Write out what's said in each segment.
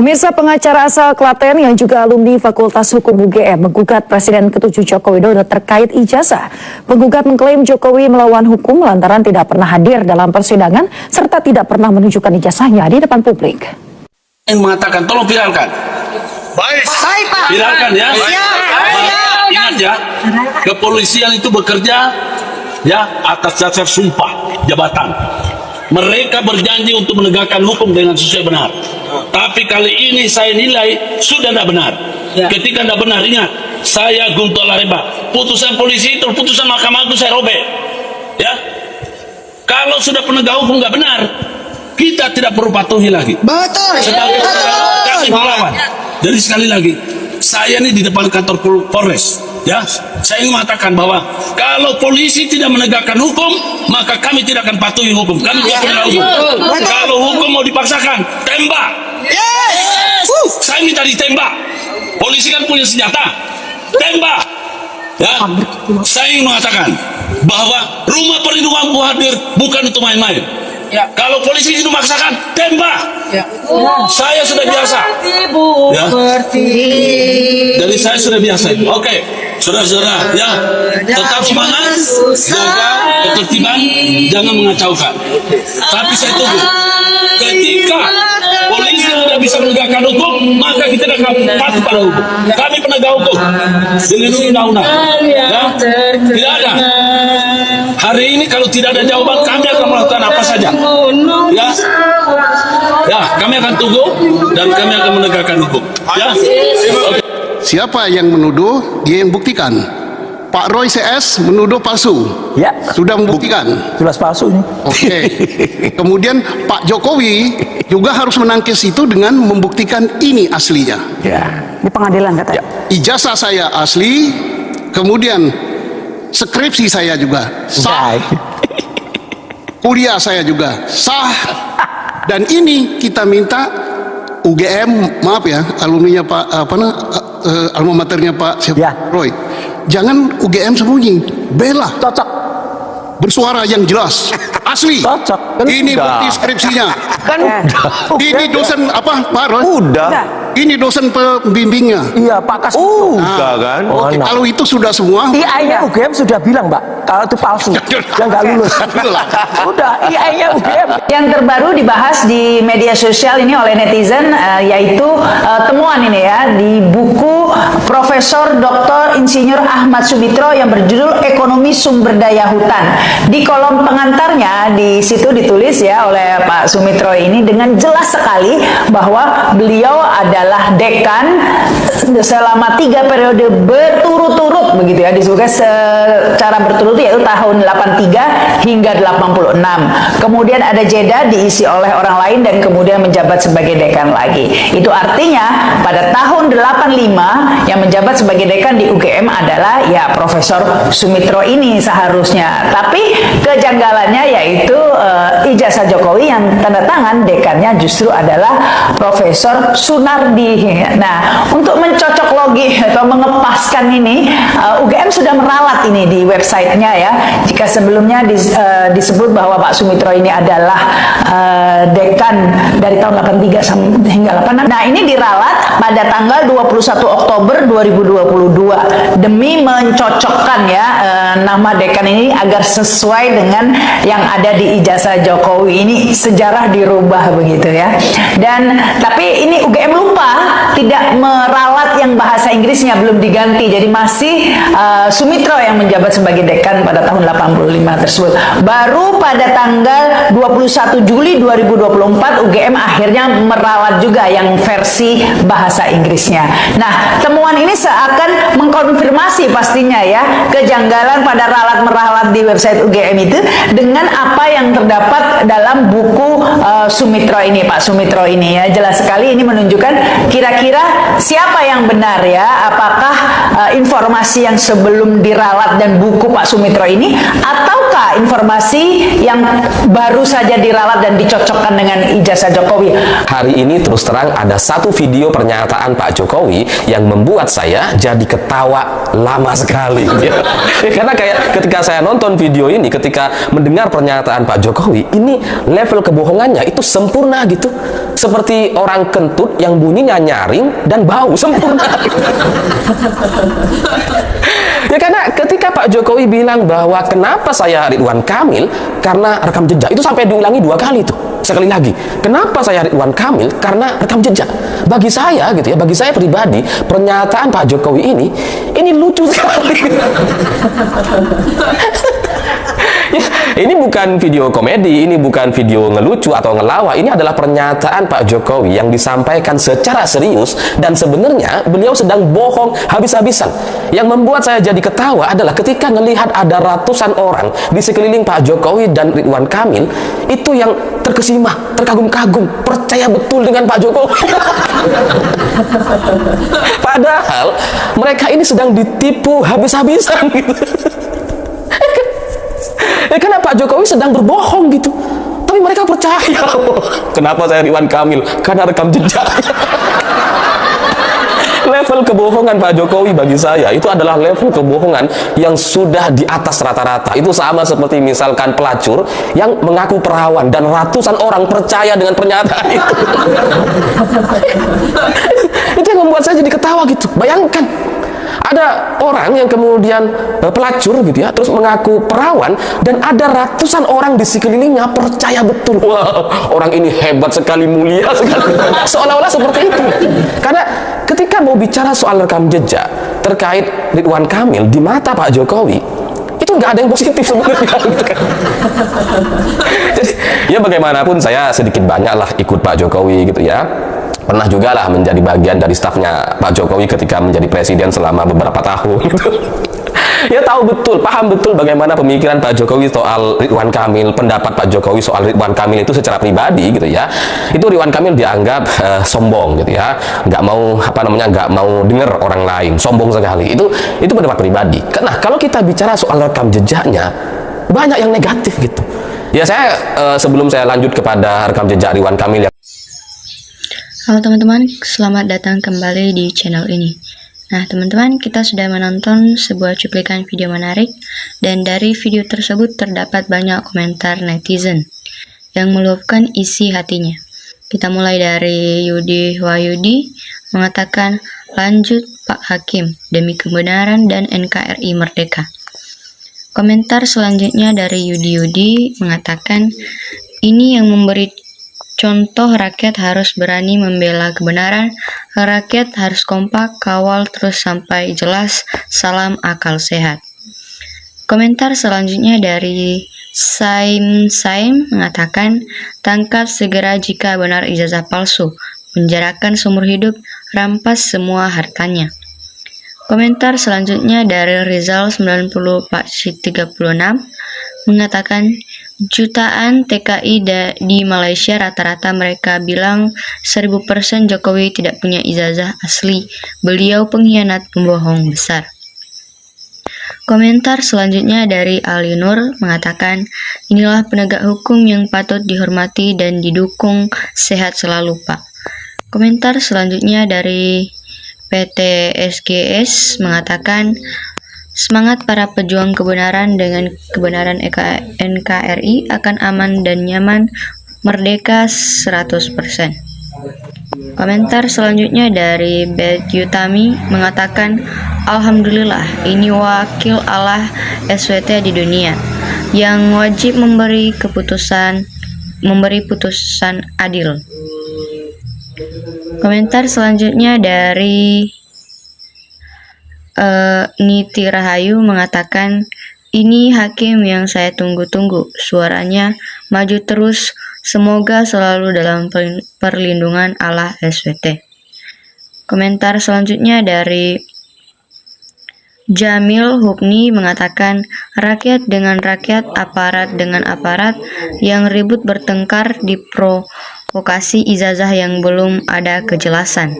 Pemirsa, pengacara asal Klaten yang juga alumni Fakultas Hukum UGM menggugat Presiden ke-7 Joko Widodo terkait ijazah. Penggugat mengklaim Jokowi melawan hukum lantaran tidak pernah hadir dalam persidangan serta tidak pernah menunjukkan ijazahnya di depan publik. Yang mengatakan tolong viralkan. Baik Pak. Viralkan ya. Ingat ya, kepolisian itu bekerja ya atas dasar sumpah jabatan. Mereka berjanji untuk menegakkan hukum dengan sesuai benar. Tapi kali ini saya nilai sudah tidak benar. Ketika tidak benar, ingat, saya Guntur Lareba. Putusan polisi itu, putusan Mahkamah Agung saya robek. Ya, kalau sudah penegak hukum nggak benar, kita tidak perlu patuhi lagi. Betul. Sebagai kami melawan. Jadi sekali lagi, saya ini di depan kantor Polres. Ya, saya ingin mengatakan bahwa kalau polisi tidak menegakkan hukum, maka kami tidak akan patuhi hukum. Kami tidak pernah hukum. Kalau hukum mau dipaksakan, tembak. Yes. Saya minta ditembak. Polisi kan punya senjata, tembak. Ya, saya ingin mengatakan bahwa rumah perlindungan hadir bukan untuk main-main. Ya. Kalau polisi itu memaksakan, tembak. Ya. Saya sudah biasa. Ya. Jadi saya sudah biasa. Oke, saudara-saudara, ya, tetap semangat, jaga ketertiban, jangan mengacaukan. Tapi saya tunggu. Ketika polisi tidak bisa menegakkan hukum, maka kita akan patuh pada hukum. Kami penegak hukum, dilindungi undang-undang. Ya, tidak ada. Hari ini kalau tidak ada jawaban, kami akan melakukan apa saja. Ya, ya, kami akan tunggu dan kami akan menegakkan hukum. Ya. Okay. Siapa yang menuduh, dia yang buktikan. Pak Roy CS menuduh palsu. Ya. Sudah membuktikan. Jelas palsu ini. Oke. Kemudian Pak Jokowi juga harus menangkis itu dengan membuktikan ini aslinya. Ya. Di pengadilan katanya. Ya. Ijazah saya asli, kemudian skripsi saya juga sah. Kuliah saya juga sah. Dan ini kita minta UGM, maaf ya, alumninya Pak alma maternya Pak ya. Roy. Jangan UGM sembunyi, bela. Cocok. Bersuara yang jelas, asli. Cocok. Ini bukti skripsinya. Kan ini dosen apa Pak Roy? Udah. Ini dosen pembimbingnya. Iya Pak Kas. Udah kan. Oke, kalau itu sudah semua. IA-nya UGM sudah bilang Mbak, kalau itu palsu, yang nggak lulus. Udah, IA-nya UGM. Yang terbaru dibahas di media sosial ini oleh netizen, yaitu temuan ini ya di buku Profesor Dr. Insinyur Ahmad Sumitra yang berjudul Ekonomi Sumber Daya Hutan. Di kolom pengantarnya di situ ditulis ya oleh Pak Sumitra ini dengan jelas sekali bahwa beliau adalah dekan selama 3 periode berturut-turut begitu ya, disebutkan secara berturut yaitu tahun 83 hingga 86. Kemudian ada jeda diisi oleh orang lain dan kemudian menjabat sebagai dekan lagi. Itu artinya pada tahun 85 yang menjabat sebagai dekan di UGM adalah ya Profesor Sumitra ini seharusnya. Tapi kejanggalannya yaitu ijazah Jokowi yang tanda tangan dekannya justru adalah Profesor Sunardi. Nah, untuk mencocok logi atau mengepaskan ini, UGM sudah meralat ini di websitenya ya. Jika sebelumnya disebut bahwa Pak Sumitra ini adalah dekan dari tahun 83 hingga 86. Nah, ini diralat pada tanggal 21 Oktober 2022 demi mencocokkan ya nama dekan ini agar sesuai dengan yang ada di ijazah Jokowi. Ini sejarah dirubah begitu ya. Dan tapi ini UGM lupa tidak meralat yang bahasa Inggrisnya belum diganti. Jadi masih Sumitra yang menjabat sebagai dekan pada tahun 85 tersebut. Baru pada tanggal 21 Juli 2024 UGM akhirnya meralat juga yang versi bahasa Inggrisnya. Nah, temuan ini seakan mengkonfirmasi pastinya ya kejanggalan pada ralat-meralat di website UGM itu dengan apa yang terdapat dalam buku Sumitra ini, Pak Sumitra ini ya. Jelas sekali ini menunjukkan kira-kira siapa yang benar ya, apakah informasi yang sebelum diralat dan buku Pak Sumitro ini, ataukah informasi yang baru saja diralat dan dicocokkan dengan ijazah Jokowi? Hari ini terus terang ada satu video pernyataan Pak Jokowi yang membuat saya jadi ketawa lama sekali. Karena kayak ketika saya nonton video ini, ketika mendengar pernyataan Pak Jokowi, ini level kebohongannya itu sempurna gitu. Seperti orang kentut yang bunyinya nyaring dan bau, sempurna. Ya karena ketika Pak Jokowi bilang bahwa kenapa saya Ridwan Kamil, karena rekam jejak, itu sampai diulangi 2 kali tuh. Sekali lagi, kenapa saya Ridwan Kamil? Karena rekam jejak. Bagi saya gitu ya, bagi saya pribadi, pernyataan Pak Jokowi ini lucu sekali. Ya, ini bukan video komedi, ini bukan video ngelucu atau ngelawak. Ini adalah pernyataan Pak Jokowi yang disampaikan secara serius, dan sebenarnya beliau sedang bohong habis-habisan. Yang membuat saya jadi ketawa adalah ketika melihat ada ratusan orang di sekeliling Pak Jokowi dan Ridwan Kamil itu yang terkesima, terkagum-kagum, percaya betul dengan Pak Jokowi. Padahal mereka ini sedang ditipu habis-habisan gitu. Ya karena Pak Jokowi sedang berbohong gitu, tapi mereka percaya. Kenapa saya Ridwan Kamil? Karena rekam jejak. Level kebohongan Pak Jokowi bagi saya itu adalah level kebohongan yang sudah di atas rata-rata. Itu sama seperti misalkan pelacur yang mengaku perawan dan ratusan orang percaya dengan pernyataan itu. Itu yang membuat saya jadi ketawa gitu. Bayangkan, ada orang yang kemudian pelacur gitu ya, terus mengaku perawan, dan ada ratusan orang di sekelilingnya percaya betul. Wah, orang ini hebat sekali, mulia sekali. Seolah-olah seperti itu. Karena ketika mau bicara soal rekam jejak terkait Ridwan Kamil di mata Pak Jokowi, itu nggak ada yang positif sebenarnya. Jadi ya bagaimanapun saya sedikit banyak lah ikut Pak Jokowi gitu ya. Pernah juga lah menjadi bagian dari stafnya Pak Jokowi ketika menjadi presiden selama beberapa tahun gitu. Ya tahu betul, paham betul bagaimana pemikiran Pak Jokowi soal Ridwan Kamil, pendapat Pak Jokowi soal Ridwan Kamil itu secara pribadi gitu ya. Itu Ridwan Kamil dianggap sombong gitu ya, nggak mau nggak mau dengar orang lain, sombong sekali. Itu pendapat pribadi. Nah kalau kita bicara soal rekam jejaknya, banyak yang negatif gitu. Ya saya sebelum saya lanjut kepada rekam jejak Ridwan Kamil yang Halo teman-teman, selamat datang kembali di channel ini. Nah teman-teman, kita sudah menonton sebuah cuplikan video menarik, dan dari video tersebut terdapat banyak komentar netizen yang meluapkan isi hatinya. Kita mulai dari Yudi Wahyudi mengatakan, lanjut Pak Hakim, demi kebenaran dan NKRI merdeka. Komentar selanjutnya dari Yudi mengatakan, ini yang memberi contoh, rakyat harus berani membela kebenaran, rakyat harus kompak, kawal terus sampai jelas, salam akal sehat. Komentar selanjutnya dari Saim mengatakan, tangkap segera jika benar ijazah palsu, penjarakan seumur hidup, rampas semua hartanya. Komentar selanjutnya dari Rizal 90 Pak 36 mengatakan, jutaan TKI di Malaysia rata-rata mereka bilang 1000% Jokowi tidak punya ijazah asli. Beliau pengkhianat, pembohong besar. Komentar selanjutnya dari Ali Nur mengatakan, inilah penegak hukum yang patut dihormati dan didukung, sehat selalu Pak. Komentar selanjutnya dari PT SGS mengatakan, semangat para pejuang kebenaran, dengan kebenaran NKRI akan aman dan nyaman, merdeka 100%. Komentar selanjutnya dari Bet Yutami mengatakan, alhamdulillah ini wakil Allah SWT di dunia yang wajib memberi putusan adil. Komentar selanjutnya dari Niti Rahayu mengatakan, ini hakim yang saya tunggu-tunggu, suaranya maju terus, semoga selalu dalam perlindungan Allah SWT. Komentar selanjutnya dari Jamil Hubni mengatakan, rakyat dengan rakyat, aparat dengan aparat, yang ribut bertengkar diprovokasi ijazah yang belum ada kejelasan.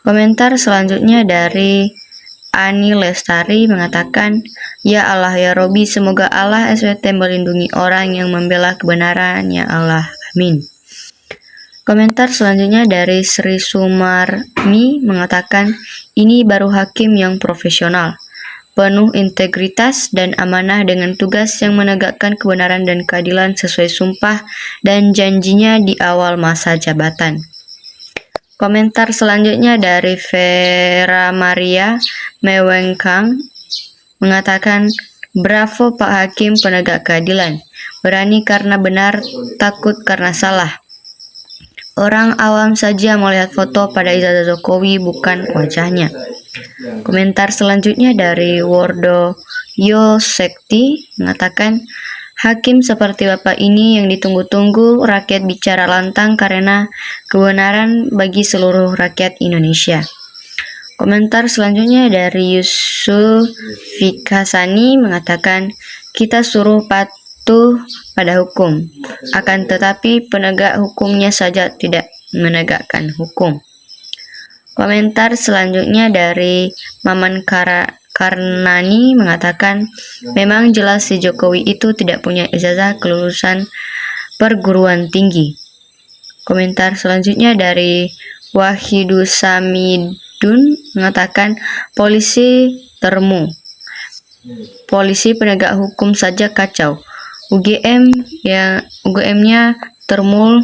Komentar selanjutnya dari Ani Lestari mengatakan, "Ya Allah ya Robi, semoga Allah SWT melindungi orang yang membela kebenaran, ya Allah, amin." Komentar selanjutnya dari Sri Sumarmi mengatakan, "Ini baru hakim yang profesional, penuh integritas dan amanah dengan tugas yang menegakkan kebenaran dan keadilan sesuai sumpah dan janjinya di awal masa jabatan." Komentar selanjutnya dari Vera Maria Mewengkang mengatakan, "Bravo Pak Hakim penegak keadilan, berani karena benar, takut karena salah. Orang awam saja melihat foto pada ijazah Jokowi, bukan wajahnya." Komentar selanjutnya dari Wordo Yosekti mengatakan, "Hakim seperti Bapak ini yang ditunggu-tunggu rakyat bicara lantang karena kebenaran bagi seluruh rakyat Indonesia." Komentar selanjutnya dari Yusuf Fikasani mengatakan, "Kita suruh patuh pada hukum, akan tetapi penegak hukumnya saja tidak menegakkan hukum." Komentar selanjutnya dari Maman Karnani mengatakan, "Memang jelas si Jokowi itu tidak punya ijazah kelulusan perguruan tinggi." Komentar selanjutnya dari Wahidus Samidun mengatakan, "Polisi termu. Polisi penegak hukum saja kacau. UGM-nya termul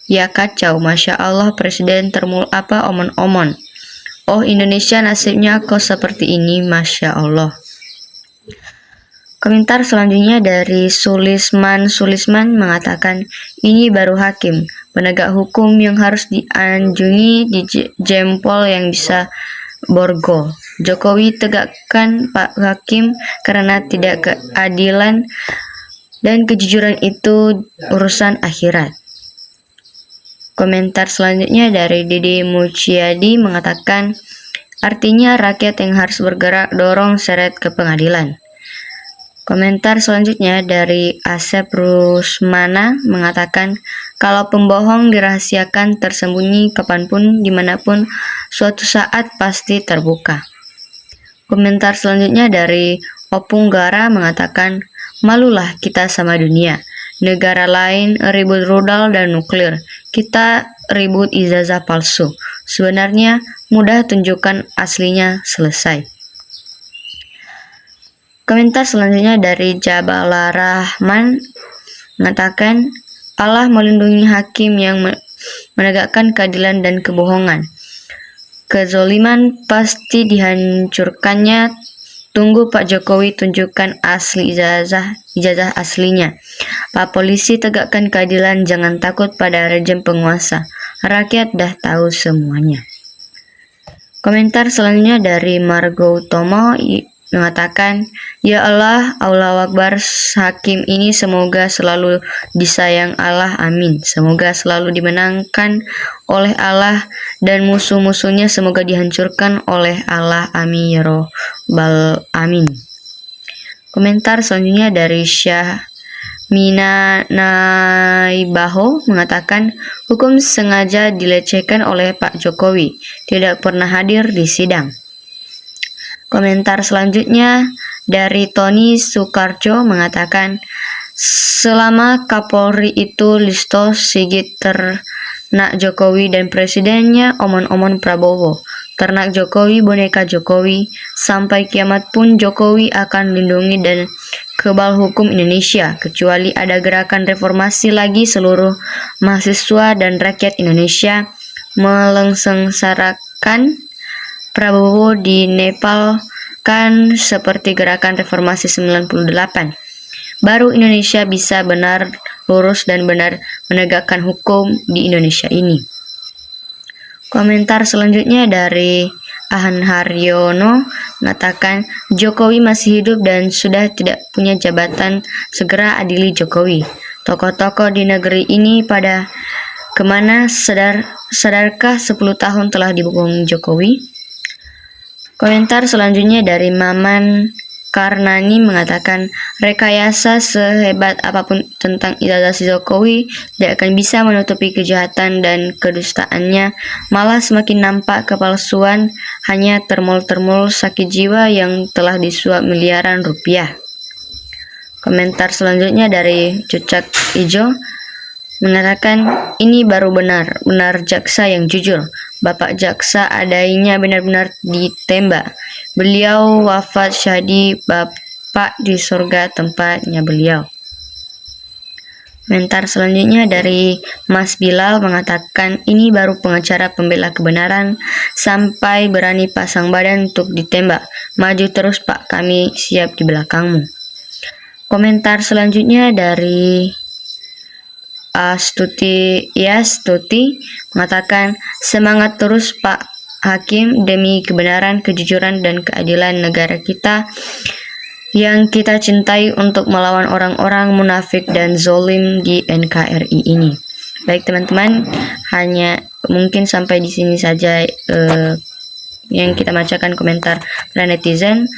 ya kacau. Masya Allah, Presiden termul apa omon-omon. Oh Indonesia, nasibnya kok seperti ini, Masya Allah." Komentar selanjutnya dari Sulisman mengatakan, "Ini baru hakim, penegak hukum yang harus dianjungi di jempol yang bisa borgol. Jokowi tegakkan Pak Hakim karena tidak keadilan dan kejujuran itu urusan akhirat." Komentar selanjutnya dari Didi Muciadi mengatakan, "Artinya rakyat yang harus bergerak dorong seret ke pengadilan." Komentar selanjutnya dari Asep Rusmana mengatakan, "Kalau pembohong dirahasiakan tersembunyi kapanpun, dimanapun, suatu saat pasti terbuka." Komentar selanjutnya dari Opung Gara mengatakan, "Malulah kita sama dunia. Negara lain ribut rudal dan nuklir, kita ribut ijazah palsu. Sebenarnya mudah tunjukkan aslinya, selesai." Komentar selanjutnya dari Jabala Rahman mengatakan, "Allah melindungi hakim yang menegakkan keadilan dan kebohongan. Kezoliman pasti dihancurkannya. Tunggu Pak Jokowi tunjukkan asli ijazah aslinya. Pak Polisi tegakkan keadilan, jangan takut pada rejim penguasa. Rakyat dah tahu semuanya." Komentar selanjutnya dari Margo Utomo mengatakan, "Ya Allah, Allahu Akbar, hakim ini semoga selalu disayang Allah, amin. Semoga selalu dimenangkan oleh Allah dan musuh-musuhnya semoga dihancurkan oleh Allah, amin ya robbal amin." Komentar selanjutnya dari Syah Mina Naibaho mengatakan, "Hukum sengaja dilecehkan oleh Pak Jokowi, tidak pernah hadir di sidang." Komentar selanjutnya dari Tony Sukarjo mengatakan, "Selama Kapolri itu Listo Sigit ternak Jokowi dan presidennya omon-omon Prabowo, ternak Jokowi boneka Jokowi, sampai kiamat pun Jokowi akan lindungi dan kebal hukum Indonesia, kecuali ada gerakan reformasi lagi seluruh mahasiswa dan rakyat Indonesia melengsarakan Prabowo di Nepal kan seperti gerakan reformasi 98. Baru Indonesia bisa benar lurus dan benar menegakkan hukum di Indonesia ini." Komentar selanjutnya dari Ahan Haryono mengatakan, "Jokowi masih hidup dan sudah tidak punya jabatan, segera adili Jokowi. Tokoh-tokoh di negeri ini pada kemana? Sadarkah 10 tahun telah dibohongi Jokowi?" Komentar selanjutnya dari Maman Karnani mengatakan rekayasa sehebat apapun tentang idealisasi Jokowi tidak akan bisa menutupi kejahatan dan kedustaannya, malah semakin nampak kepalsuan, hanya termol-termol sakit jiwa yang telah disuap miliaran rupiah. Komentar selanjutnya dari Cucak Ijo mengatakan ini baru benar jaksa yang jujur. Bapak jaksa adanya benar-benar ditembak. Beliau wafat syahid, Bapak di surga tempatnya beliau. Komentar selanjutnya dari Mas Bilal mengatakan ini baru pengacara pembela kebenaran sampai berani pasang badan untuk ditembak. Maju terus Pak, kami siap di belakangmu. Komentar selanjutnya dari Astuti mengatakan semangat terus Pak Hakim demi kebenaran, kejujuran dan keadilan negara kita yang kita cintai untuk melawan orang-orang munafik dan zolim di NKRI ini. Baik teman-teman, hanya mungkin sampai di sini saja yang kita bacakan komentar para netizen.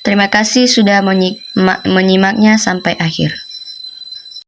Terima kasih sudah menyimaknya sampai akhir.